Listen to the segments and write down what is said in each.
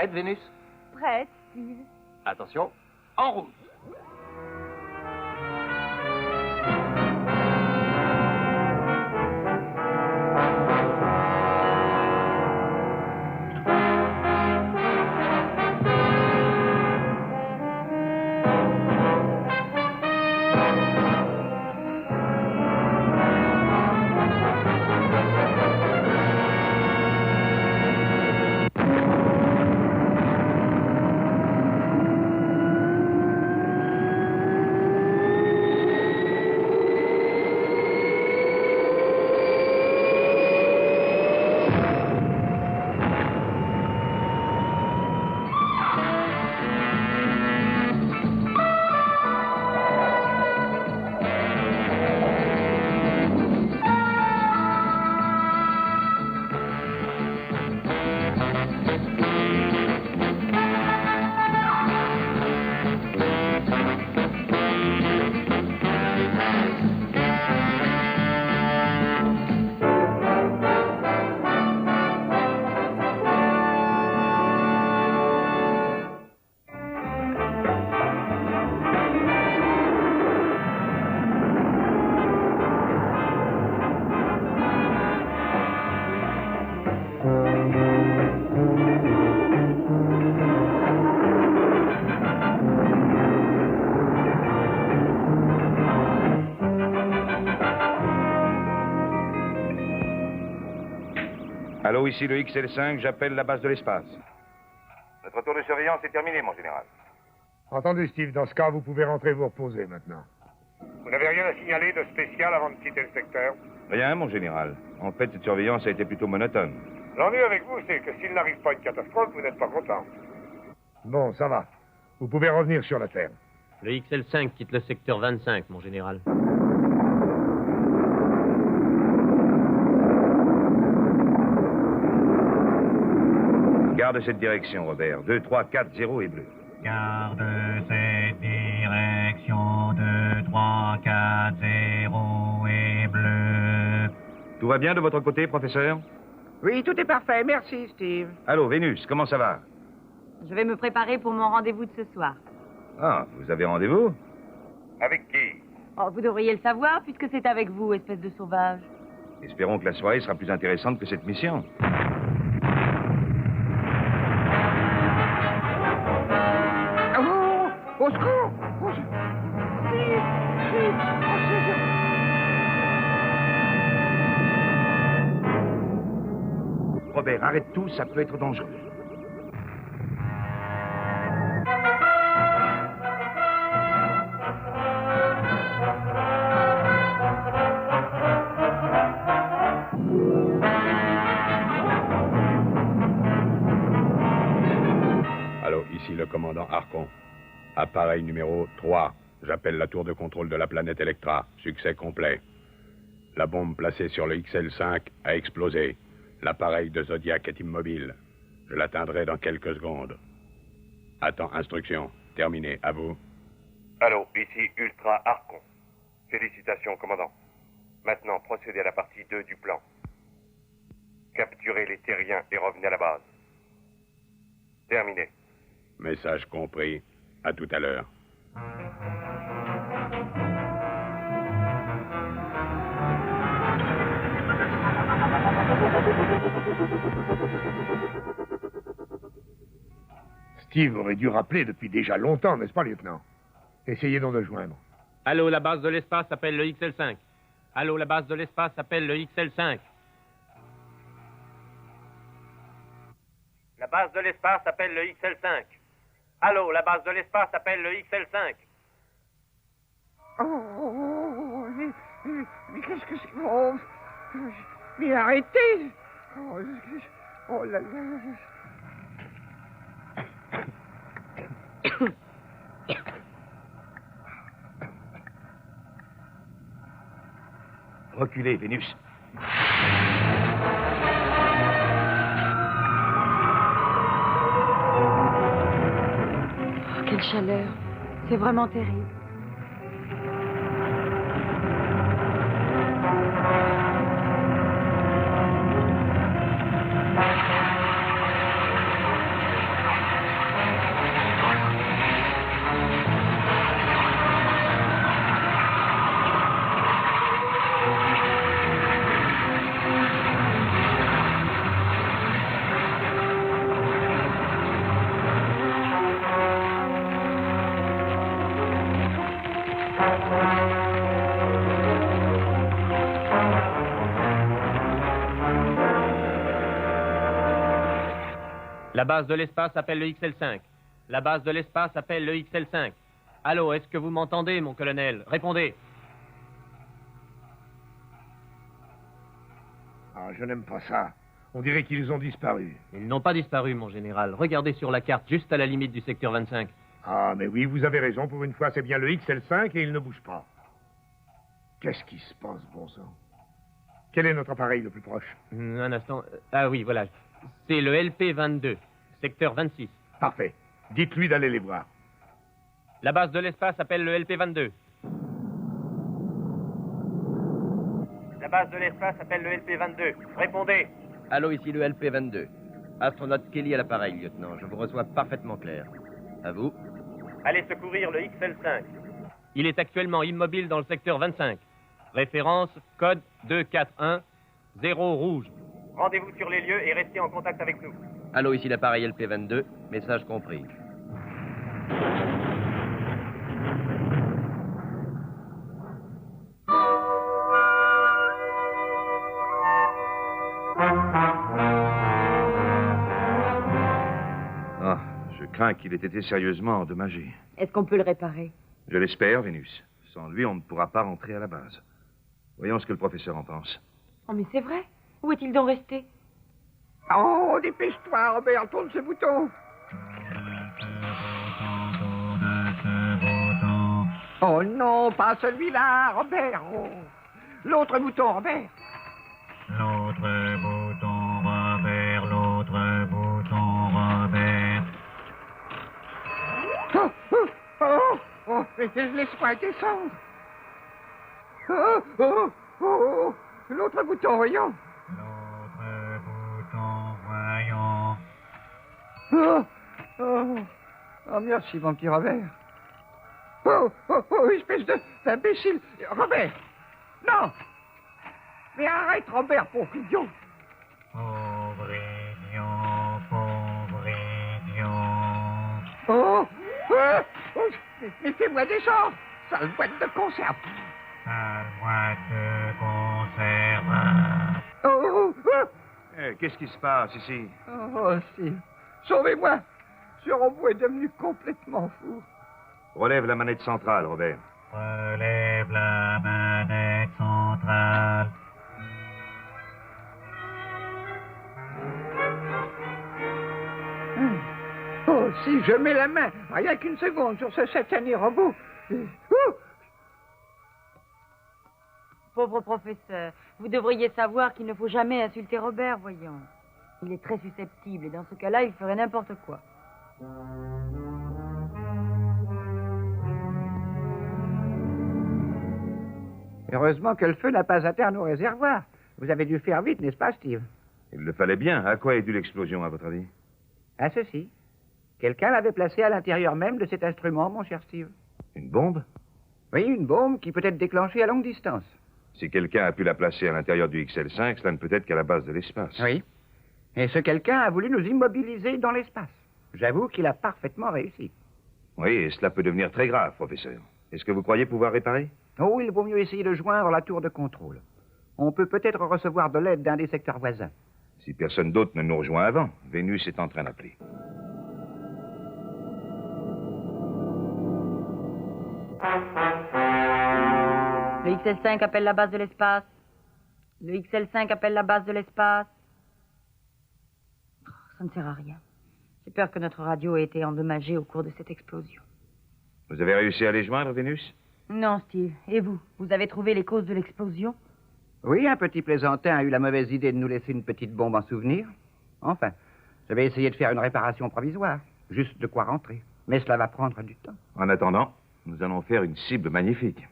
Prête, Vénus? Prête, Steve. Attention, en route. Allô, ici le XL5, j'appelle la base de l'espace. Notre tour de surveillance est terminé, mon général. Entendu, Steve. Dans ce cas, vous pouvez rentrer vous reposer maintenant. Vous n'avez rien à signaler de spécial avant de quitter le secteur? Rien, mon général. En fait, cette surveillance a été plutôt monotone. L'ennui avec vous, c'est que s'il n'arrive pas une catastrophe, vous n'êtes pas content. Bon, ça va. Vous pouvez revenir sur la Terre. Le XL5 quitte le secteur 25, mon général. Garde cette direction, Robert. 2, 3, 4, 0 et bleu. Garde cette direction, 2, 3, 4, 0 et bleu. Tout va bien de votre côté, professeur? Oui, tout est parfait. Merci, Steve. Allô, Vénus, comment ça va? Je vais me préparer pour mon rendez-vous de ce soir. Ah, vous avez rendez-vous? Avec qui? Oh, vous devriez le savoir puisque c'est avec vous, espèce de sauvage. Espérons que la soirée sera plus intéressante que cette mission. Au secours! Robert, arrête tout, ça peut être dangereux. Allô, ici le commandant Archon. Appareil numéro 3. J'appelle la tour de contrôle de la planète Electra. Succès complet. La bombe placée sur le XL5 a explosé. L'appareil de Zodiac est immobile. Je l'atteindrai dans quelques secondes. Attends, instruction. Terminé. À vous. Allô, ici Ultra Archon. Félicitations, commandant. Maintenant, procédez à la partie 2 du plan. Capturez les terriens et revenez à la base. Terminé. Message compris. À tout à l'heure. Steve aurait dû rappeler depuis déjà longtemps, n'est-ce pas, lieutenant? Essayez donc de le joindre. Allô, la base de l'espace appelle le XL5. Allô, la base de l'espace appelle le XL5. La base de l'espace appelle le XL5. Allô, la base de l'espace appelle le XL5. Oh, mais qu'est-ce que c'est? Oh, mais arrêtez! Oh là là. Reculez, Vénus. Oh, quelle chaleur. C'est vraiment terrible. La base de l'espace appelle le XL5. La base de l'espace appelle le XL5. Allô, est-ce que vous m'entendez, mon colonel? Répondez. Ah, je n'aime pas ça. On dirait qu'ils ont disparu. Ils n'ont pas disparu, mon général. Regardez sur la carte, juste à la limite du secteur 25. Ah, mais oui, vous avez raison. Pour une fois, c'est bien le XL5 et il ne bouge pas. Qu'est-ce qui se passe, bon sang? Quel est notre appareil le plus proche? Un instant. Ah oui, voilà. C'est le LP-22, secteur 26. Parfait. Dites-lui d'aller les voir. La base de l'espace appelle le LP-22. La base de l'espace appelle le LP-22. Répondez. Allô, ici le LP-22. Astronaute Kelly à l'appareil, lieutenant. Je vous reçois parfaitement clair. À vous. Allez secourir le XL5. Il est actuellement immobile dans le secteur 25. Référence, code 241, 0 rouge. Rendez-vous sur les lieux et restez en contact avec nous. Allô, ici l'appareil LP-22. Message compris. Ah, je crains qu'il ait été sérieusement endommagé. Est-ce qu'on peut le réparer? Je l'espère, Vénus. Sans lui, on ne pourra pas rentrer à la base. Voyons ce que le professeur en pense. Oh, mais c'est vrai. Où est-il donc resté? Oh, dépêche-toi, Robert, tourne ce bouton. Oh non, pas celui-là, Robert. Oh. L'autre bouton, Robert. L'autre bouton, Robert, l'autre bouton, Robert. Oh, oh, oh, oh, laisse-moi descendre. Oh, oh, oh, oh, l'autre bouton, voyons. L'autre bouton, voyons. Oh, oh, oh, merci, mon petit Robert. Oh, oh, oh, espèce d'imbécile. Robert, non. Mais arrête, Robert, pauvre idiot. Pauvre idiot, pauvre idiot. Oh, oh, oh, mais fais-moi descendre, sale boîte de conserve. Sale boîte de conserve. Oh, oh, Qu'est-ce qui se passe ici? oh, si. Sauvez-moi. Ce robot est devenu complètement fou. Relève la manette centrale, Robert. Relève la manette centrale. Oh, si je mets la main, rien qu'une seconde, sur ce satané robot. Pauvre professeur, vous devriez savoir qu'il ne faut jamais insulter Robert, voyons. Il est très susceptible et dans ce cas-là, il ferait n'importe quoi. Heureusement que le feu n'a pas atteint nos réservoirs. Vous avez dû faire vite, n'est-ce pas, Steve? Il le fallait bien. À quoi est due l'explosion, à votre avis? À ceci. Quelqu'un l'avait placé à l'intérieur même de cet instrument, mon cher Steve. Une bombe? Oui, une bombe qui peut être déclenchée à longue distance. Si quelqu'un a pu la placer à l'intérieur du XL5, cela ne peut être qu'à la base de l'espace. Oui. Et ce quelqu'un a voulu nous immobiliser dans l'espace. J'avoue qu'il a parfaitement réussi. Oui, et cela peut devenir très grave, professeur. Est-ce que vous croyez pouvoir réparer? Oh, il vaut mieux essayer de joindre la tour de contrôle. On peut peut-être recevoir de l'aide d'un des secteurs voisins. Si personne d'autre ne nous rejoint avant, Vénus est en train d'appeler. Le XL5 appelle la base de l'espace. Le XL5 appelle la base de l'espace. Oh, ça ne sert à rien. J'ai peur que notre radio ait été endommagée au cours de cette explosion. Vous avez réussi à les joindre, Vénus? Non, Steve. Et vous? Vous avez trouvé les causes de l'explosion? Oui, un petit plaisantin a eu la mauvaise idée de nous laisser une petite bombe en souvenir. Enfin, je vais essayer de faire une réparation provisoire. Juste de quoi rentrer. Mais cela va prendre du temps. En attendant, nous allons faire une cible magnifique.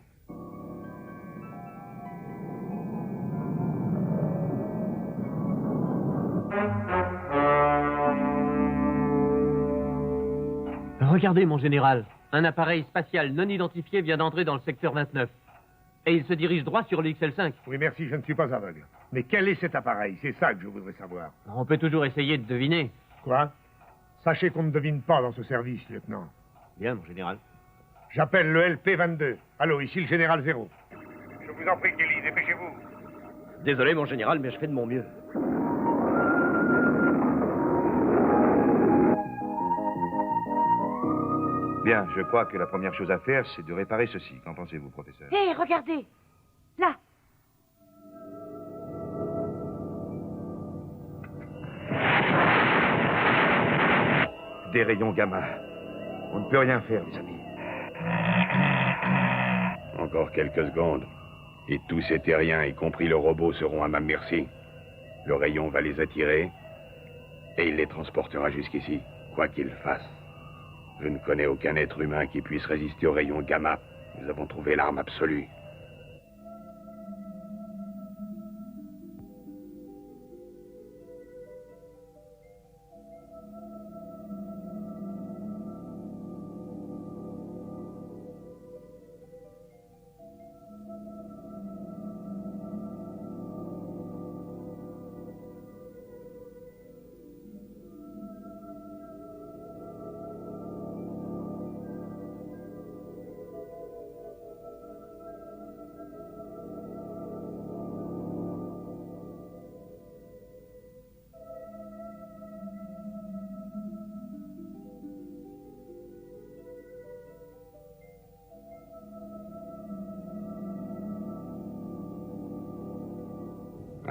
Regardez, mon général. Un appareil spatial non identifié vient d'entrer dans le secteur 29. Et il se dirige droit sur le XL5. Oui, merci, je ne suis pas aveugle. Mais quel est cet appareil? C'est ça que je voudrais savoir. On peut toujours essayer de deviner. Quoi? Sachez qu'on ne devine pas dans ce service, lieutenant. Bien, mon général. J'appelle le LP-22. Allô, ici le général Zéro. Je vous en prie, Kelly, dépêchez-vous. Désolé, mon général, mais je fais de mon mieux. Bien, je crois que la première chose à faire, c'est de réparer ceci. Qu'en pensez-vous, professeur? Hé, regardez. Là. Des rayons gamma. On ne peut rien faire, les amis. Encore quelques secondes. Et tous ces terriens, y compris le robot, seront à ma merci. Le rayon va les attirer et il les transportera jusqu'ici, quoi qu'il fasse. Je ne connais aucun être humain qui puisse résister aux rayons gamma. Nous avons trouvé l'arme absolue.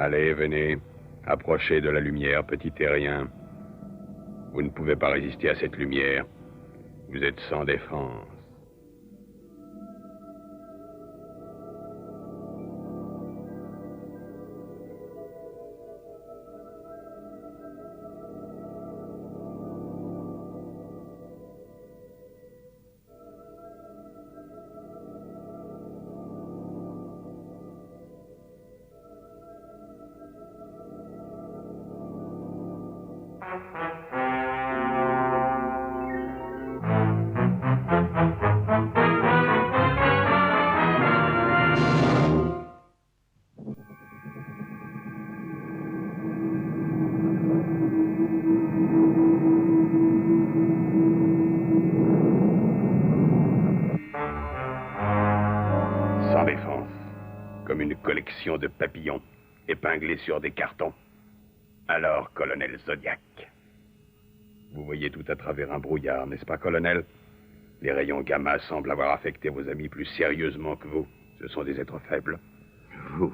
Allez, venez. Approchez de la lumière, petit terrien. Vous ne pouvez pas résister à cette lumière. Vous êtes sans défense. Sans défense. Comme une collection de papillons épinglés sur des cartons. Alors, colonel Zodiac. Vous voyez tout à travers un brouillard, n'est-ce pas, colonel? Les rayons gamma semblent avoir affecté vos amis plus sérieusement que vous. Ce sont des êtres faibles. Vous...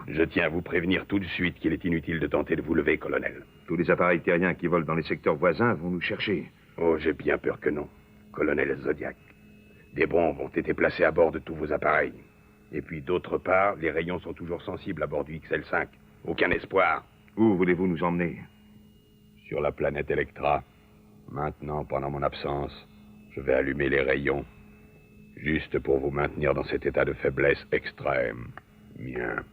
Je tiens à vous prévenir tout de suite qu'il est inutile de tenter de vous lever, colonel. Tous les appareils terriens qui volent dans les secteurs voisins vont nous chercher. Oh, j'ai bien peur que non, colonel Zodiac. Des bombes ont été placées à bord de tous vos appareils. Et puis, d'autre part, les rayons sont toujours sensibles à bord du XL5. Aucun espoir. Où voulez-vous nous emmener? Sur la planète Electra. Maintenant, pendant mon absence, je vais allumer les rayons. Juste pour vous maintenir dans cet état de faiblesse extrême. Bien.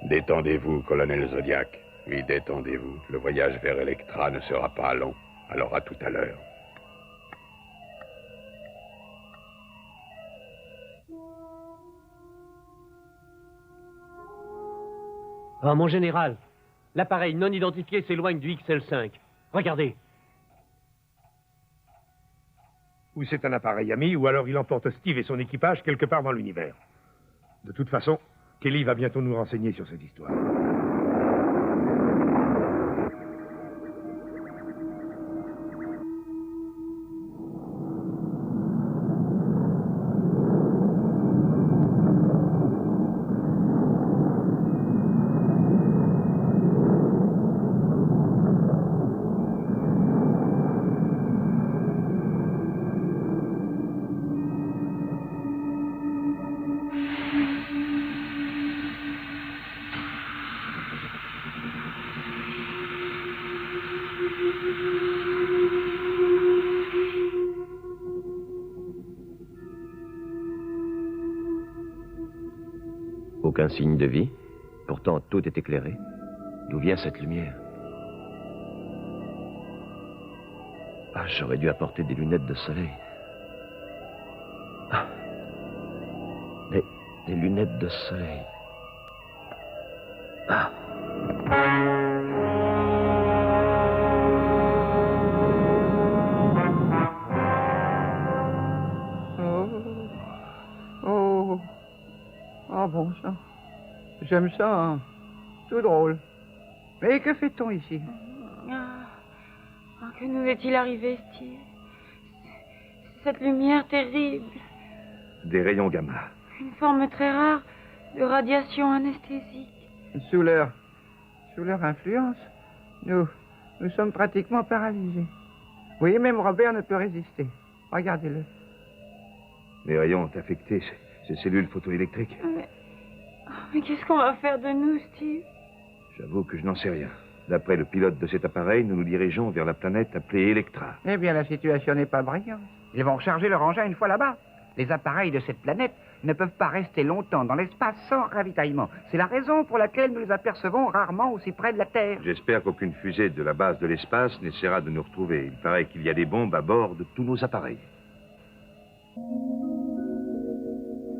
Détendez-vous, colonel Zodiac. Oui, détendez-vous. Le voyage vers Electra ne sera pas long. Alors à tout à l'heure. Ah, mon général, l'appareil non identifié s'éloigne du XL5. Regardez. Ou c'est un appareil ami, ou alors il emporte Steve et son équipage quelque part dans l'univers. De toute façon, Kelly va bientôt nous renseigner sur cette histoire. Aucun signe de vie. Pourtant, tout est éclairé. D'où vient cette lumière? Ah, j'aurais dû apporter des lunettes de soleil. Ah. Des lunettes de soleil. Ah. Ah bon, ça. J'aime ça, hein. Tout drôle. Mais que fait-on ici? Que nous est-il arrivé, Steve? Cette lumière terrible. Des rayons gamma. Une forme très rare de radiation anesthésique. Sous leur influence, nous sommes pratiquement paralysés. Oui, même Robert ne peut résister. Regardez-le. Les rayons ont affecté ces cellules photoélectriques. Mais qu'est-ce qu'on va faire de nous, Steve? J'avoue que je n'en sais rien. D'après le pilote de cet appareil, nous nous dirigeons vers la planète appelée Electra. Eh bien, la situation n'est pas brillante. Ils vont recharger leur engin une fois là-bas. Les appareils de cette planète ne peuvent pas rester longtemps dans l'espace sans ravitaillement. C'est la raison pour laquelle nous les apercevons rarement aussi près de la Terre. J'espère qu'aucune fusée de la base de l'espace n'essaiera de nous retrouver. Il paraît qu'il y a des bombes à bord de tous nos appareils.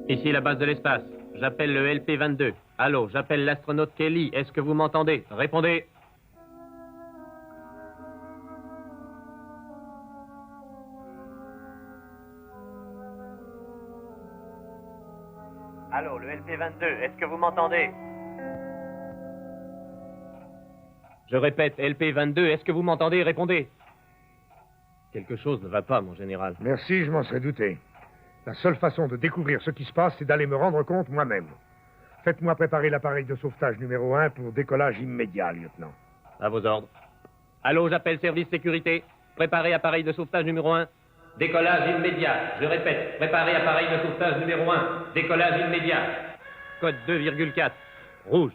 Ici la base de l'espace. J'appelle le LP-22. Allô, j'appelle l'astronaute Kelly. Est-ce que vous m'entendez? Répondez. Allô, le LP-22, est-ce que vous m'entendez? Je répète, LP-22, est-ce que vous m'entendez? Répondez. Quelque chose ne va pas, mon général. Merci, je m'en serais douté. La seule façon de découvrir ce qui se passe, c'est d'aller me rendre compte moi-même. Faites-moi préparer l'appareil de sauvetage numéro 1 pour décollage immédiat, lieutenant. À vos ordres. Allô, j'appelle service sécurité. Préparez appareil de sauvetage numéro 1. Décollage immédiat. Je répète, préparez appareil de sauvetage numéro 1. Décollage immédiat. Code 2,4. Rouge.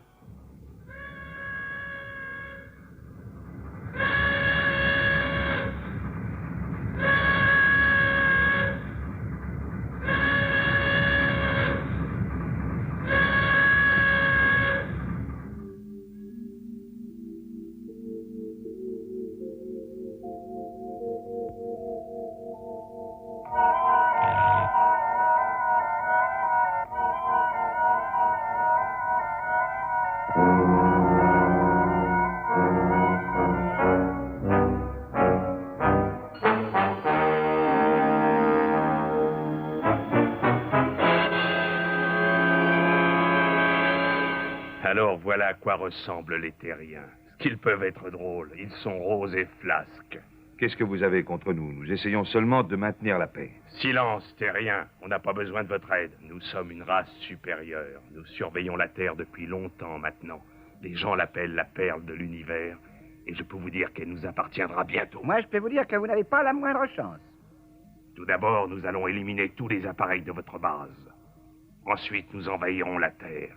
Alors voilà à quoi ressemblent les terriens. Qu'ils peuvent être drôles. Ils sont roses et flasques. Qu'est-ce que vous avez contre nous? Nous essayons seulement de maintenir la paix. Silence, terriens. On n'a pas besoin de votre aide. Nous sommes une race supérieure. Nous surveillons la Terre depuis longtemps maintenant. Les gens l'appellent la perle de l'univers. Et je peux vous dire qu'elle nous appartiendra bientôt. Moi, je peux vous dire que vous n'avez pas la moindre chance. Tout d'abord, nous allons éliminer tous les appareils de votre base. Ensuite, nous envahirons la Terre.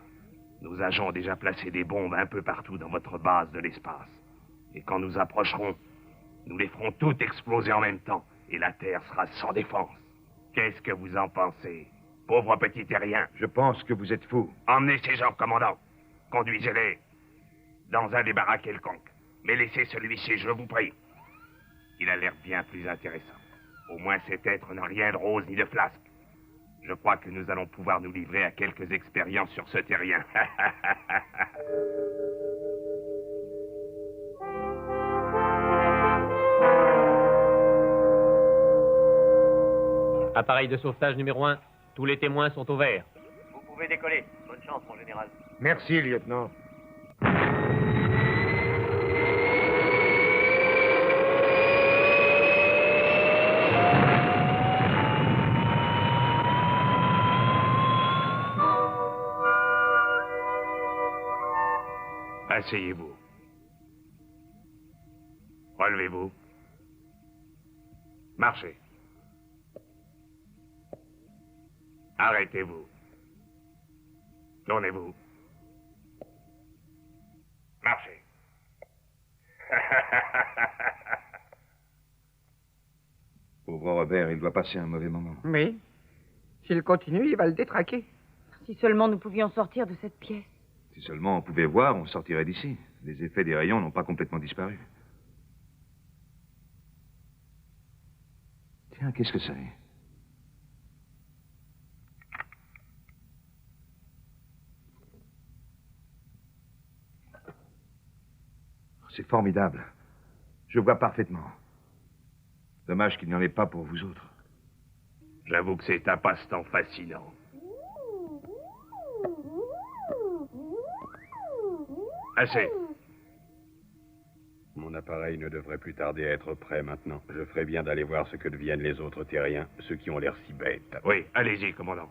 Nos agents ont déjà placé des bombes un peu partout dans votre base de l'espace. Et quand nous approcherons, nous les ferons toutes exploser en même temps. Et la Terre sera sans défense. Qu'est-ce que vous en pensez, pauvre petit terrien? Je pense que vous êtes fou. Emmenez ces gens, commandant. Conduisez-les dans un des baraques quelconque. Mais laissez celui-ci, je vous prie. Il a l'air bien plus intéressant. Au moins cet être n'a rien de rose ni de flasque. Je crois que nous allons pouvoir nous livrer à quelques expériences sur ce terrien. Appareil de sauvetage numéro 1. Tous les témoins sont au vert. Vous pouvez décoller. Bonne chance, mon général. Merci, lieutenant. Asseyez-vous. Relevez-vous. Marchez. Arrêtez-vous. Tournez-vous. Marchez. Pauvre Robert, il doit passer un mauvais moment. Oui. S'il continue, il va le détraquer. Si seulement nous pouvions sortir de cette pièce. Si seulement on pouvait voir, on sortirait d'ici. Les effets des rayons n'ont pas complètement disparu. Tiens, qu'est-ce que c'est? C'est formidable. Je vois parfaitement. Dommage qu'il n'y en ait pas pour vous autres. J'avoue que c'est un passe-temps fascinant. Assez. Mon appareil ne devrait plus tarder à être prêt maintenant. Je ferais bien d'aller voir ce que deviennent les autres terriens, ceux qui ont l'air si bêtes. Oui, allez-y, commandant.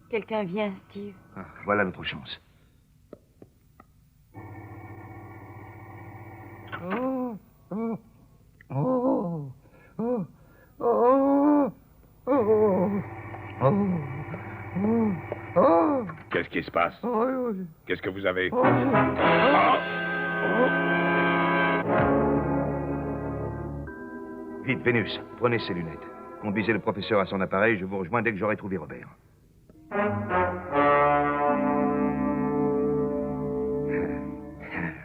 Quelqu'un vient, Steve. Ah, voilà notre chance. Oh, oh, oh, oh, oh, oh, oh, oh, oh. Qu'est-ce qui se passe? Qu'est-ce que vous avez? Vite, Vénus, prenez ces lunettes. Conduisez le professeur à son appareil, je vous rejoins dès que j'aurai trouvé Robert.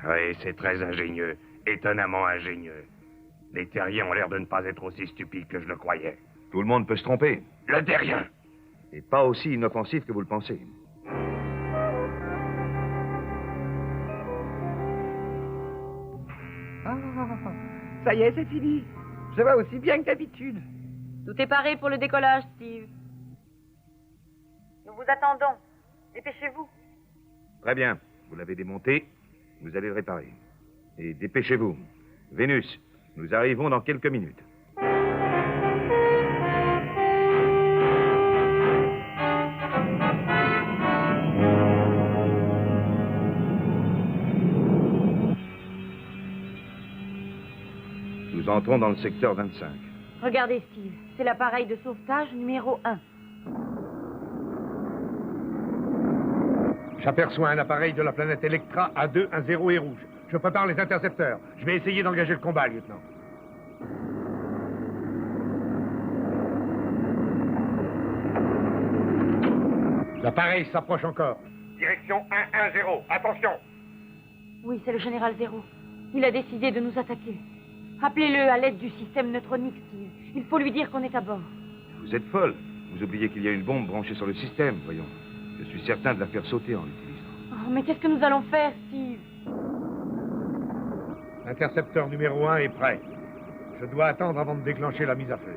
Oui, c'est très ingénieux. Étonnamment ingénieux. Les terriens ont l'air de ne pas être aussi stupides que je le croyais. Tout le monde peut se tromper. Le terrien! Et pas aussi inoffensif que vous le pensez. Ah, ça y est, c'est fini. Je vais aussi bien que d'habitude. Tout est paré pour le décollage, Steve. Nous vous attendons. Dépêchez-vous. Très bien. Vous l'avez démonté. Vous allez le réparer. Et dépêchez-vous. Vénus, nous arrivons dans quelques minutes. Nous entrons dans le secteur 25. Regardez, Steve. C'est l'appareil de sauvetage numéro 1. J'aperçois un appareil de la planète Electra A210 et rouge. Je prépare les intercepteurs. Je vais essayer d'engager le combat, lieutenant. L'appareil s'approche encore. Direction 110. Attention! Oui, c'est le général Zéro. Il a décidé de nous attaquer. Appelez-le à l'aide du système neutronique, Steve. Il faut lui dire qu'on est à bord. Vous êtes folle. Vous oubliez qu'il y a une bombe branchée sur le système, voyons. Je suis certain de la faire sauter en l'utilisant. Oh, mais qu'est-ce que nous allons faire, Steve? L'intercepteur numéro 1 est prêt. Je dois attendre avant de déclencher la mise à feu.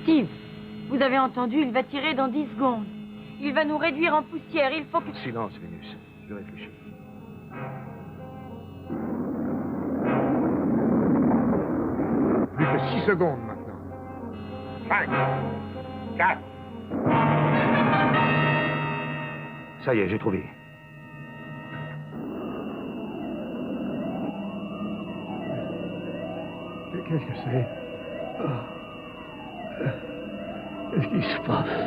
Steve, vous avez entendu, il va tirer dans 10 secondes. Il va nous réduire en poussière, il faut que... Silence, Vénus. Je réfléchis. Plus que 6 secondes maintenant. 5, 4. Ça y est, j'ai trouvé. Qu'est-ce que c'est? Qu'est-ce qui se passe?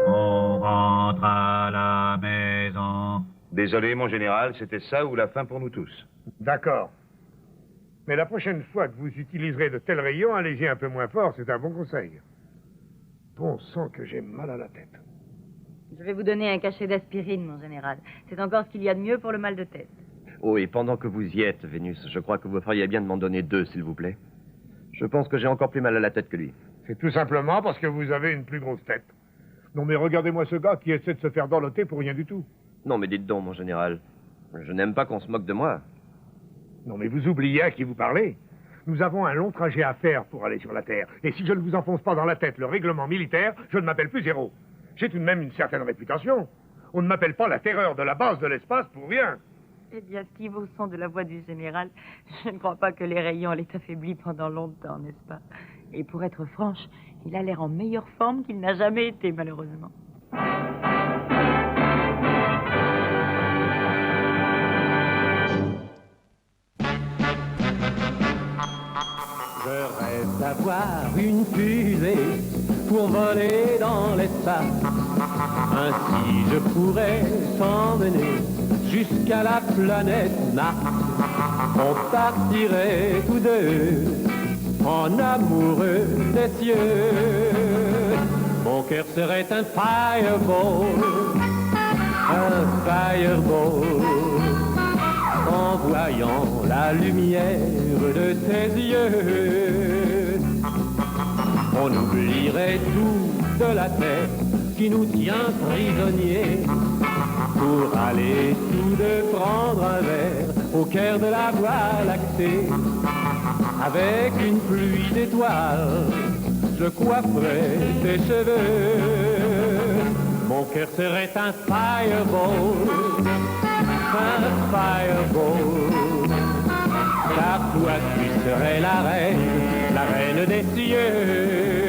On rentre à la maison. Désolé, mon général, c'était ça ou la fin pour nous tous. D'accord. Mais la prochaine fois que vous utiliserez de tels rayons, allez-y un peu moins fort, c'est un bon conseil. Bon sang que j'ai mal à la tête. Je vais vous donner un cachet d'aspirine, mon général. C'est encore ce qu'il y a de mieux pour le mal de tête. Oh, et pendant que vous y êtes, Vénus, je crois que vous feriez bien de m'en donner 2, s'il vous plaît. Je pense que j'ai encore plus mal à la tête que lui. C'est tout simplement parce que vous avez une plus grosse tête. Non mais regardez-moi ce gars qui essaie de se faire dorloter pour rien du tout. Non, mais dites donc, mon général. Je n'aime pas qu'on se moque de moi. Non mais vous oubliez à qui vous parlez. Nous avons un long trajet à faire pour aller sur la Terre. Et si je ne vous enfonce pas dans la tête le règlement militaire, je ne m'appelle plus Zéro. J'ai tout de même une certaine réputation. On ne m'appelle pas la terreur de la base de l'espace pour rien. Eh bien, Steve, au son de la voix du général, je ne crois pas que les rayons l'aient affaibli pendant longtemps, n'est-ce pas? Et pour être franche, il a l'air en meilleure forme qu'il n'a jamais été, malheureusement. Je rêve d'avoir une fusée pour voler dans l'espace. Ainsi je pourrais t'emmener jusqu'à la planète Mars. On partirait tous deux en amoureux des cieux. Mon cœur serait un fireball, en voyant la lumière de tes yeux. On oublierait tout de la terre qui nous tient prisonniers pour aller tous deux prendre un verre au cœur de la voie lactée. Avec une pluie d'étoiles, je coifferais tes cheveux. Mon cœur serait un fireball, car toi tu serais la reine des cieux.